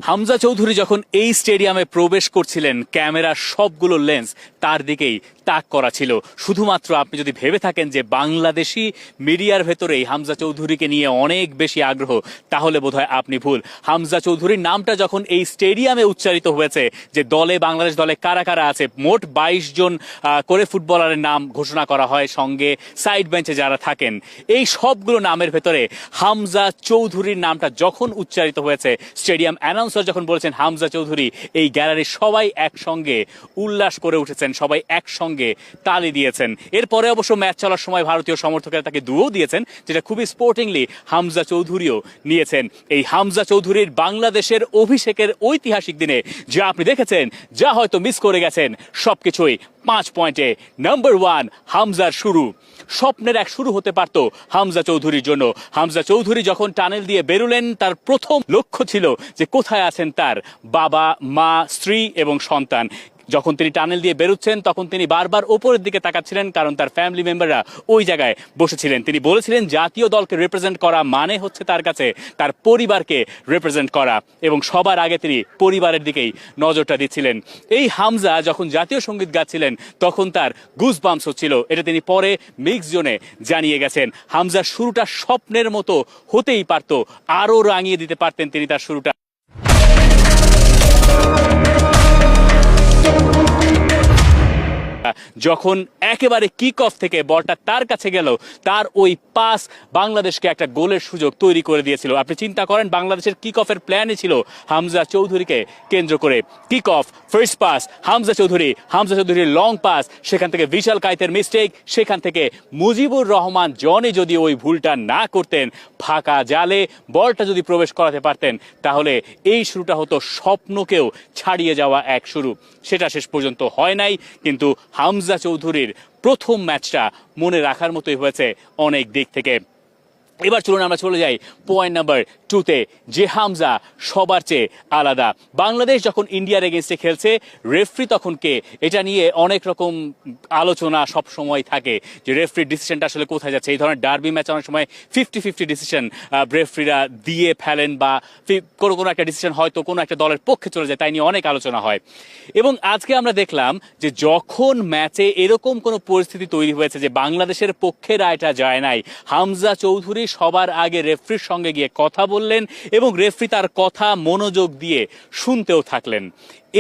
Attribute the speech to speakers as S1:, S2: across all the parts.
S1: হামজা চৌধুরী যখন এই স্টেডিয়ামে প্রবেশ করছিলেন, ক্যামেরার সবগুলো লেন্স তার দিকেই তাক করা ছিল। শুধুমাত্র আপনি যদি ভেবে থাকেন যে বাংলাদেশি মিডিয়ার ভেতরেই হামজা চৌধুরীকে নিয়ে অনেক বেশি আগ্রহ, তাহলে বোধহয় আপনি ভুল। হামজা চৌধুরীর নামটা যখন এই স্টেডিয়ামে উচ্চারিত হয়েছে, যে দলে বাংলাদেশ দলে কারা কারা আছে, মোট 22 জন করে ফুটবলারের নাম ঘোষণা করা হয়, সঙ্গে সাইড বেঞ্চে যারা থাকেন, এই সবগুলো নামের ভেতরে হামজা চৌধুরীর নামটা যখন উচ্চারিত হয়েছে, স্টেডিয়াম অ্যানাউন্সার যখন বলেছেন হামজা চৌধুরী, এই গ্যালারির সবাই একসঙ্গে উল্লাস করে উঠেছেন, সবাই একসঙ্গে তালি দিয়েছেন। এরপরে অবশ্য ম্যাচ চলার সময় ভারতীয় সমর্থকেরা তাকে দুও দিয়েছেন, যেটা খুবই স্পোর্টিংলি হামজা চৌধুরীও নিয়েছেন। এই হামজা চৌধুরীর বাংলাদেশের অভিষেকের ঐতিহাসিক দিনে যা আপনি দেখেছেন, যা হয়তো মিস করে গেছেন, সবকিছুই 5 পয়েন্টে। নাম্বার 1, হামজার শুরু। স্বপ্নের এক শুরু হতে পারত হামজা চৌধুরীর জন্য। হামজা চৌধুরী যখন টানেল দিয়ে বেরোলেন, তার প্রথম লক্ষ্য ছিল যে কোথায় আছেন তার বাবা, মা, স্ত্রী এবং সন্তান। যখন তিনি টানেল দিয়ে বেরোচ্ছেন, তখন তিনি বারবার ওপরের দিকে তাকাচ্ছিলেন, কারণ তার ফ্যামিলি মেম্বাররা ওই জায়গায় বসেছিলেন। তিনি বলেছিলেন জাতীয় দলকে রিপ্রেজেন্ট করা মানে হচ্ছে তার কাছে তার পরিবারকে রিপ্রেজেন্ট করা, এবং সবার আগে তিনি পরিবারের দিকেই নজরটা দিচ্ছিলেন। এই হামজা যখন জাতীয় সঙ্গীত গাচ্ছিলেন, তখন তার গুজবাম্পস হচ্ছিল, এটা তিনি পরে মিক্স জোনে জানিয়ে গেছেন। হামজার শুরুটা স্বপ্নের মতো হতেই পারত, আরও রাঙিয়ে দিতে পারতেন তিনি তার শুরুটা। যখন একেবারে কিক অফ থেকে বলটা তার কাছে গেল, তার ওই পাস বাংলাদেশকে একটা গোলের সুযোগ তৈরি করে দিয়েছিল। আপনি চিন্তা করেন, বাংলাদেশের কিক অফের প্ল্যানই ছিল হামজা চৌধুরীকে কেন্দ্র করে। Kick off, first pass Hamza চৌধুরীর লং পাস, সেখান থেকে বিশাল কায়েতের মিস্টেক, সেখান থেকে মুজিবুর রহমান জনি যদি ওই ভুলটা না করতেন, ফাঁকা জালে বলটা যদি প্রবেশ করাতে পারতেন, তাহলে এই শুরুটা হতো স্বপ্নকেও ছাড়িয়ে যাওয়া এক শুরু। সেটা শেষ পর্যন্ত হয় নাই, কিন্তু হামজা চৌধুরীর প্রথম ম্যাচটা মনে রাখার মতোই হয়েছে অনেক দিক থেকে। এবার চলুন আমরা চলে যাই পয়েন্ট নাম্বার 2-তে, যে হামজা সবার চেয়ে আলাদা। বাংলাদেশ যখন ইন্ডিয়ার এগেনস্টে খেলছে, রেফরি তখন কে, এটা নিয়ে অনেক রকম আলোচনা সব সময় থাকে, যে রেফরির ডিসিশনটা আসলে কোথায় যাচ্ছে। এই ধরনের ডার্বি ম্যাচ অনেক সময় 50-50 ডিসিশন রেফরিরা দিয়ে ফেলেন, বা কোনো একটা ডিসিশন হয়তো কোনো একটা দলের পক্ষে চলে যায়, তাই নিয়ে অনেক আলোচনা হয়। এবং আজকে আমরা দেখলাম যে যখন ম্যাচে এরকম কোনো পরিস্থিতি তৈরি হয়েছে যে বাংলাদেশের পক্ষে রায়টা যায় নাই, হামজা চৌধুরী সবার আগে রেফরির সঙ্গে গিয়ে কথা বললেন, এবং রেফরি তার কথা মনোযোগ দিয়ে শুনতেও থাকলেন।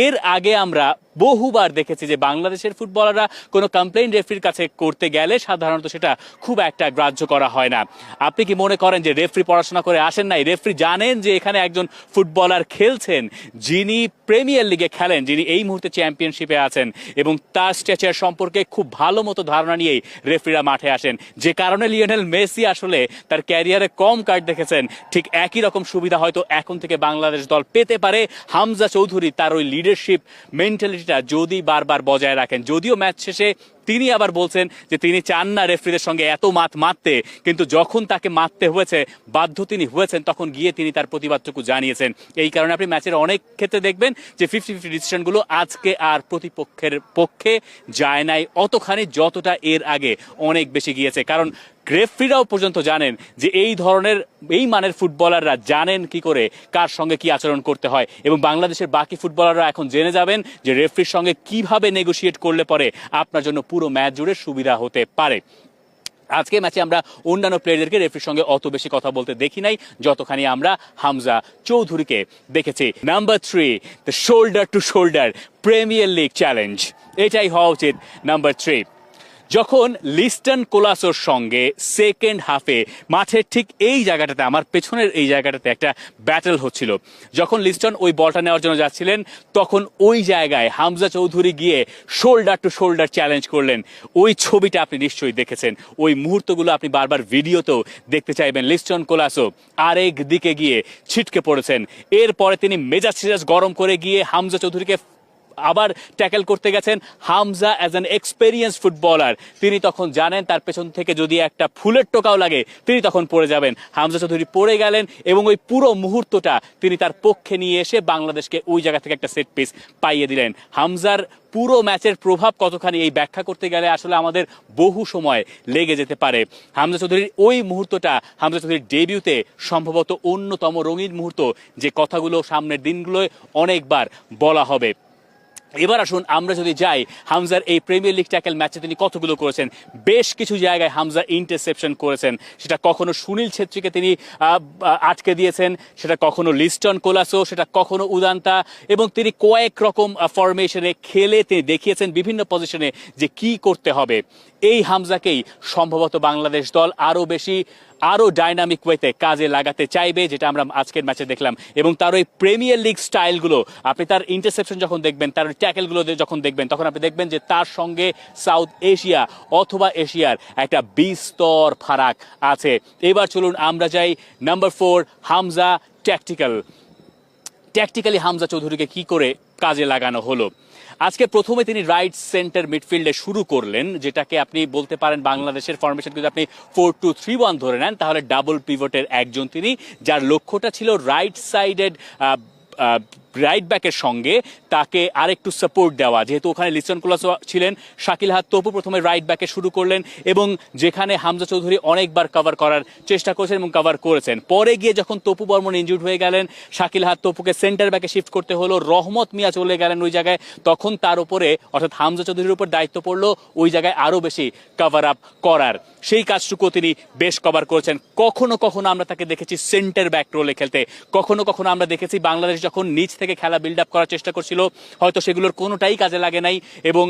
S1: এর আগে আমরা বহুবার দেখেছি যে বাংলাদেশের ফুটবলাররা কোনো কমপ্লেইন রেফরির কাছে করতে গেলে সাধারণত সেটা খুব একটা গ্রাহ্য করা হয় না। আপনি কি মনে করেন যে রেফরি পড়াশোনা করে আসেন নাই? রেফরি জানেন যে এখানে একজন ফুটবলার খেলছেন যিনি প্রিমিয়ার লিগে খেলেন, যিনি এই মুহূর্তে চ্যাম্পিয়নশিপে আছেন, এবং তার স্ট্যাচার সম্পর্কে খুব ভালো মতো ধারণা নিয়েই রেফরিরা মাঠে আসেন। যে কারণে লিওনেল মেসি আসলে তার ক্যারিয়ারে কম কার্ড দেখেছেন, ঠিক একই রকম সুবিধা হয়তো এখন থেকে বাংলাদেশ দল পেতে পারে। হামজা চৌধুরী তার ওই লিডারশিপ মেন্টালিটিটা যদি বারবার বজায় রাখেন। যদিও ম্যাচ শেষে তিনি আবার বলছেন যে তিনি চান না রেফরিদের সঙ্গে এত মারতে, কিন্তু যখন তাকে মারতে হয়েছে, বাধ্য তিনি হয়েছেন, তখন গিয়ে তিনি তার প্রতিবাদটুকু জানিয়েছেন। এই কারণে আপনি ম্যাচের অনেক ক্ষেত্রে দেখবেন যে 50-50 ডিসিশনগুলো আজকে আর প্রতিপক্ষের পক্ষে যায় নাই অতখানি, যতটা এর আগে অনেক বেশি গিয়েছে। কারণ রেফরিরাও পর্যন্ত জানেন যে এই মানের ফুটবলাররা জানেন কি করে কার সঙ্গে কি আচরণ করতে হয়, এবং বাংলাদেশের বাকি ফুটবলাররা এখন জেনে যাবেন যে রেফরির সঙ্গে কিভাবে নেগোশিয়েট করলে পরে আপনার জন্য পুরো ম্যাচ জুড়ে সুবিধা হতে পারে। আজকে ম্যাচে আমরা অন্যান্য প্লেয়ারদেরকে রেফরির সঙ্গে অত বেশি কথা বলতে দেখি নাই যতখানি আমরা হামজা চৌধুরীকে দেখেছি। Number 3, the shoulder two shoulder premier league challenge, এটাই হওয়া উচিত নাম্বার 3। যখন লিস্টন কোলাসোর সঙ্গে সেকেন্ড হাফে মাঠের ঠিক এই জায়গাটাতে, আমার পেছনের এই জায়গাটাতে একটা ব্যাটেল হচ্ছিল, যখন লিস্টন ওই বলটা নেওয়ার জন্য যাচ্ছিলেন, তখন ওই জায়গায় হামজা চৌধুরী গিয়ে শোল্ডার টু শোল্ডার চ্যালেঞ্জ করলেন। ওই ছবিটা আপনি নিশ্চয়ই দেখেছেন, ওই মুহূর্তগুলো আপনি বারবার ভিডিওতেও দেখতে চাইবেন। লিস্টন কোলাসো আরেক দিকে গিয়ে ছিটকে পড়েছেন। এরপরে তিনি মেজাজ গরম করে গিয়ে হামজা চৌধুরীকে আবার ট্যাকেল করতে গেছেন। Hamza as an experience footballer, তিনি তখন জানেন তার পেছন থেকে যদি একটা ফুলের টোকাও লাগে তিনি তখন পড়ে যাবেন। হামজা চৌধুরী পড়ে গেলেন এবং ওই পুরো মুহূর্তটা তিনি তার পক্ষে নিয়ে এসে বাংলাদেশকে ওই জায়গা থেকে একটা সেট পিস পাইয়ে দিলেন। হামজার পুরো ম্যাচের প্রভাব কতখানি এই ব্যাখ্যা করতে গেলে আসলে আমাদের বহু সময় লেগে যেতে পারে। হামজা চৌধুরীর ওই মুহূর্তটা হামজা চৌধুরীর ডেবিউতে সম্ভবত অন্যতম রঙিন মুহূর্ত, যে কথাগুলো সামনের দিনগুলোয় অনেকবার বলা হবে। এবার আসুন আমরা যদি যাই হামজার এই প্রিমিয়ার লিগ ট্যাকেল ম্যাচে তিনি কতগুলো করেছেন। বেশ কিছু জায়গায় হামজা ইন্টারসেপশন করেছেন, সেটা কখনো সুনীল ছেত্রীকে তিনি আটকে দিয়েছেন, সেটা কখনো লিস্টন কোলাসো, সেটা কখনো উদান্তা, এবং তিনি কয়েক রকম ফরমেশনে খেলে তিনি দেখিয়েছেন বিভিন্ন পজিশনে যে কি করতে হবে। এই হামজাকেই সম্ভবত বাংলাদেশ দল আরো ডাইনামিক ওয়েতে কাজে লাগাতে চাইবে, যেটা আমরা আজকের ম্যাচে দেখলাম। এবং তার ওই প্রিমিয়ার লিগ স্টাইলগুলো, আপনি তার ইন্টারসেপশন যখন দেখবেন, তার ট্যাকেলগুলো যখন দেখবেন, তখন আপনি দেখবেন যে তার সঙ্গে সাউথ এশিয়া অথবা এশিয়ার একটা বিস্তর ফারাক আছে। এবার চলুন আমরা যাই নাম্বার 4, হামজা ট্যাকটিক্যালি হামজা চৌধুরীকে কি করে কাজে লাগানো হলো। আজকে প্রথমে তিনি রাইট সেন্টার মিডফিল্ডে শুরু করলেন, যেটাকে আপনি বলতে পারেন বাংলাদেশের ফরমেশন যদি আপনি 4-2-3-1 ধরে নেন তাহলে ডাবল পিভটের একজন তিনি, যার লক্ষ্যটা ছিল রাইট সাইডেড রাইট ব্যাকের সঙ্গে তাকে আরেকটু সাপোর্ট দেওয়া। যেহেতু ওখানে লিস্টন কোলাসো ছিলেন, শাকিল আহাদ তপু প্রথমে রাইট ব্যাকে শুরু করলেন এবং যেখানে হামজা চৌধুরী অনেকবার কভার করার চেষ্টা করেছেন এবং কভার করেছেন। পরে গিয়ে যখন তপু বর্মন ইনজুর্ড হয়ে গেলেন, শাকিল আহাদ তপুকে সেন্টার ব্যাকে শিফট করতে হলো, রহমত মিয়া চলে গেলেন ওই জায়গায়, তখন তার উপরে অর্থাৎ হামজা চৌধুরীর উপর দায়িত্ব পড়লো ওই জায়গায় আরও বেশি কভার আপ করার। সেই কাজটুকু তিনি বেশ কভার করেছেন। কখনো কখনো আমরা তাকে দেখেছি সেন্টার ব্যাক রোলে খেলতে, কখনো কখনো আমরা দেখেছি বাংলাদেশ যখন নিচ থেকে খেলা বিল্ড আপ করার চেষ্টা করছিল, হয়তো সেগুলোর কোনোটাই কাজে লাগে নাই এবং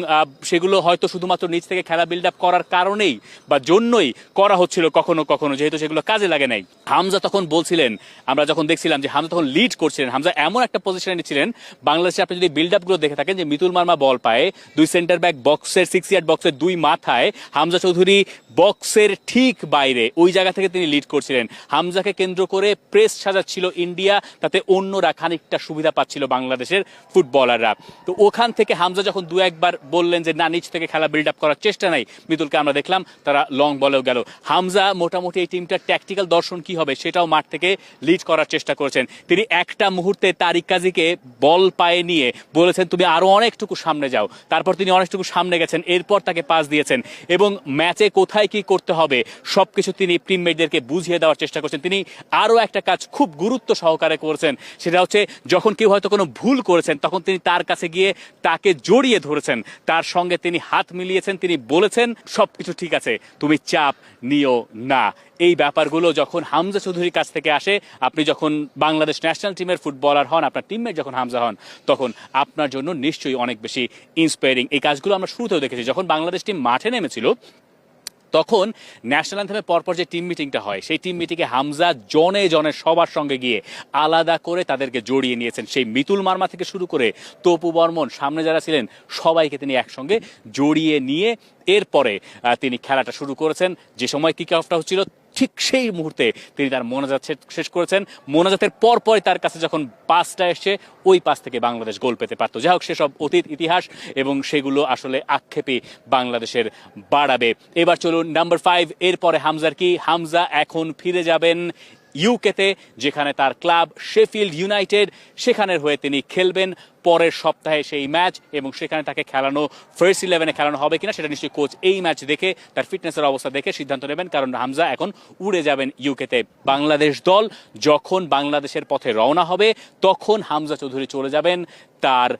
S1: সেগুলো হয়তো শুধুমাত্র নিচ থেকে খেলা বিল্ড আপ করার কারণেই বা জন্যই করা হচ্ছিল কখনো কখনো, যেহেতু সেগুলো কাজে লাগে নাই। হামজা তখন বলছিলেন, আমরা যখন দেখছিলাম যে হামজা তখন লিড করছিলেন, হামজা এমন একটা পজিশনে নিচ্ছিলেন, বাংলাদেশে আপনি যদি বিল্ড আপগুলো দেখে থাকেন যে মিতুল মার্মা বল পায়, দুই সেন্টার ব্যাক বক্সের 6 ইয়ার্ড বক্সের দুই মাথায়, হামজা চৌধুরী বক্সের ঠিক বাইরে ওই জায়গা থেকে তিনি লিড করছিলেন। হামজাকে কেন্দ্র করে প্রেস সাজাচ্ছিল ইন্ডিয়া, তাতে অন্যরা খানিকটা সুবিধা পাচ্ছিল বাংলাদেশের ফুটবলাররা। তো ওখান থেকে হামজা যখন দু একবার বললেন যে না, নিচ থেকে খেলা বিল্ড আপ করার চেষ্টা নাই, মিতুলকে আমরা দেখলাম তারা লং বলেও গেল। হামজা মোটামুটি এই টিমটার ট্যাকটিক্যাল দর্শন কি হবে সেটাও মাঠ থেকে লিড করার চেষ্টা করেছেন। তিনি একটা মুহূর্তে তারিক কাজীকে বল পায়ে নিয়ে বলেছেন তুমি আরো অনেকটুকু সামনে যাও, তারপর তিনি অনেকটুকু সামনে গেছেন, এরপর তাকে পাস দিয়েছেন এবং ম্যাচে কোথায় কি করতে হবে সবকিছু তিনি টিমমেটদেরকে বুঝিয়ে দেওয়ার চেষ্টা করছেন। তিনি আরো একটা কাজ খুব গুরুত্ব সহকারে করেছেন, সেটা হচ্ছে যখন কেউ হয়তো কোনো ভুল করেছেন তখন তিনি তার কাছে গিয়ে তাকে জড়িয়ে ধরেছেন, তার সঙ্গে তিনি হাত মিলিয়েছেন, তিনি বলেছেন সবকিছু ঠিক আছে, তুমি চাপ নিও না। এই ব্যাপারগুলো যখন হামজা চৌধুরীর কাছ থেকে আসে, আপনি যখন বাংলাদেশ ন্যাশনাল টিমের ফুটবলার হন, আপনার টিমমেট যখন হামজা হন, তখন আপনার জন্য নিশ্চয়ই অনেক বেশি ইন্সপায়ারিং। এই কাজগুলো আমরা শুরুতেও দেখেছি, যখন বাংলাদেশ টিম মাঠে নেমেছিল তখন ন্যাশনাল অ্যান্থেমের পরপর যে টিম মিটিংটা হয়, সেই টিম মিটিংয়ে হামজা জনে জনে সবার সঙ্গে গিয়ে আলাদা করে তাদেরকে জড়িয়ে নিয়েছেন। সেই মিতুল মার্মা থেকে শুরু করে তপু বর্মন, সামনে যারা ছিলেন সবাইকে তিনি একসঙ্গে জড়িয়ে নিয়ে এরপরে তিনি খেলাটা শুরু করেছেন। যে সময় কিক অফটা হচ্ছিল ঠিক সেই মুহূর্তে তিনি তার মোনাজাত শেষ করেছেন। মোনাজাতের পরপরই তার কাছে যখন পাসটা এসছে, ওই পাস থেকে বাংলাদেশ গোল পেতে পারতো। যাই হোক, সেসব অতীত ইতিহাস এবং সেগুলো আসলে আক্ষেপে বাংলাদেশের বাড়াবে। এবার চলুন নাম্বার 5, এরপরে হামজার কি? হামজা এখন ফিরে যাবেন ইউকেতে, যেখানে তার ক্লাব শেফিল্ড ইউনাইটেড, সেখানের হয়ে তিনি খেলবেন পরের সপ্তাহে সেই ম্যাচ, এবং সেখানে তাকে খেলানো ফার্স্ট 11-এ খেলানো হবে কিনা সেটা নিশ্চয়ই কোচ এই ম্যাচ দেখে তার ফিটনেসের অবস্থা দেখে সিদ্ধান্ত নেবেন, কারণ হামজা এখন উড়ে যাবেন ইউকেতে। বাংলাদেশ দল যখন বাংলাদেশের পথে রওনা হবে তখন হামজা চৌধুরী চলে যাবেন তার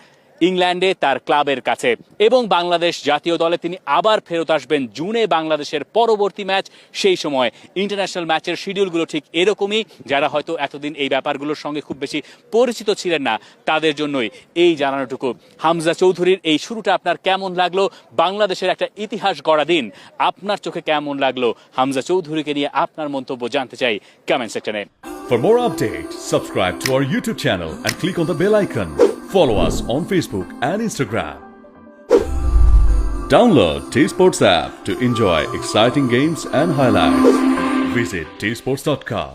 S1: ইংল্যান্ডে তার ক্লাবের কাছে, এবং বাংলাদেশ জাতীয় দলে তিনি আবার ফেরত আসবেন জুনে বাংলাদেশের পরবর্তী ম্যাচ। সেই সময় ইন্টারন্যাশনাল ম্যাচের শিডিউলগুলো ঠিক এরকমই, যারা হয়তো এতদিন এই ব্যাপারগুলোর সঙ্গে খুব বেশি পরিচিত ছিলেন না তাদের জন্যই এই জানানোটুকু। হামজা চৌধুরীর এই শুরুটা আপনার কেমন লাগলো? বাংলাদেশের একটা ইতিহাস গড়া দিন আপনার চোখে কেমন লাগলো? হামজা চৌধুরীকে নিয়ে আপনার মন্তব্য জানতে চাই কমেন্ট সেকশনে।
S2: For more updates, subscribe to our YouTube channel and click on the bell icon. Follow us on Facebook and Instagram. Download T-Sports app to enjoy exciting games and highlights. Visit tsports.com.